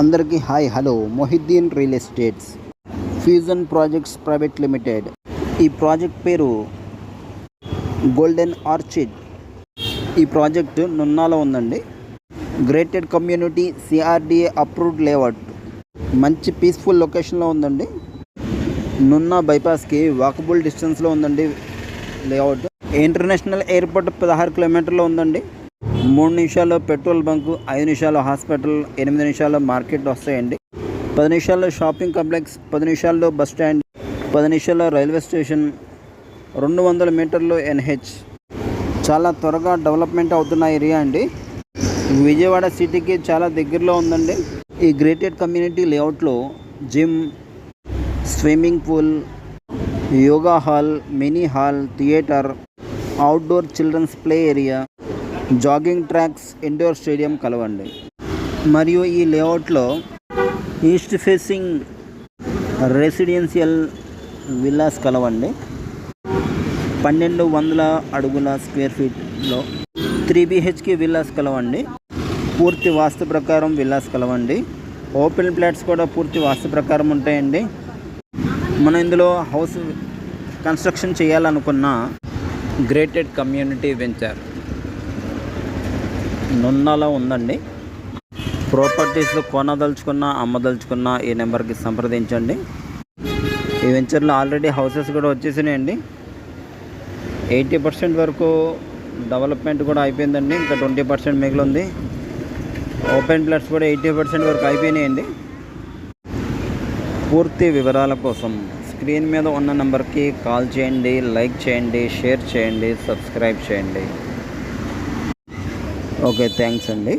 అందరికీ hi hello Mohiddin real estates fusion projects private limited. ఈ project పేరు గోల్డెన్ ఆర్చిడ్. ఈ ప్రాజెక్టు నున్నాలో ఉందండి. Gated community CRDA approved layout. మంచి పీస్ఫుల్ లొకేషన్లో ఉందండి. నున్నా బైపాస్కి వాకబుల్ డిస్టెన్స్లో ఉందండి లేఅవుట్. ఇంటర్నేషనల్ ఎయిర్పోర్ట్ 16 కిలోమీటర్లో ఉందండి. 3 నిమిషాల్లో పెట్రోల్ బంకు, 5 నిమిషాల్లో హాస్పిటల్, 8 నిమిషాల్లో మార్కెట్ వస్తాయండి. 10 నిమిషాల్లో షాపింగ్ కాంప్లెక్స్, 10 నిమిషాల్లో బస్ స్టాండ్, 10 నిమిషాల్లో రైల్వే స్టేషన్, 200 మీటర్లు ఎన్హెచ్. చాలా త్వరగా డెవలప్మెంట్ అవుతున్న ఏరియా అండి. విజయవాడ సిటీకి చాలా దగ్గరలో ఉందండి. ఈ గ్రేటెడ్ కమ్యూనిటీ లేఅవుట్లో gym, swimming pool, yoga hall, mini hall, theatre, outdoor children's play area, jogging tracks, indoor stadium కలవండి. మరియు ఈ లేఅవుట్లో ఈస్ట్ ఫేసింగ్ రెసిడెన్షియల్ విల్లాస్ కలవండి. 1200 అడుగుల స్క్వేర్ ఫీట్లో 3 BHK విల్లాస్ కలవండి. పూర్తి వాస్తు ప్రకారం విల్లాస్ కలవండి. ఓపెన్ ప్లాట్స్ కూడా పూర్తి వాస్తు ప్రకారం ఉంటాయండి. మనం ఇందులో హౌస్ కన్స్ట్రక్షన్ చేయాలనుకున్న గ్రేటెడ్ కమ్యూనిటీ వెంచర్ నున్నాలో ఉందండి. ప్రాపర్టీస్లో కొనదలుచుకున్న, అమ్మదలుచుకున్న ఈ నెంబర్కి సంప్రదించండి. ఈ వెంచర్లో ఆల్రెడీ హౌసెస్ కూడా వచ్చేసినాయండి. 80% వరకు డెవలప్మెంట్ కూడా అయిపోయిందండి. ఇంకా 20% మిగిలి ఉంది. ఓపెన్ ప్లాట్స్ కూడా 80% వరకు అయిపోయినాయండి. పూర్తి వివరాల కోసం స్క్రీన్ మీద ఉన్న నెంబర్కి కాల్ చేయండి, లైక్ చేయండి, షేర్ చేయండి, సబ్స్క్రైబ్ చేయండి. ఓకే, థ్యాంక్స్ అండి.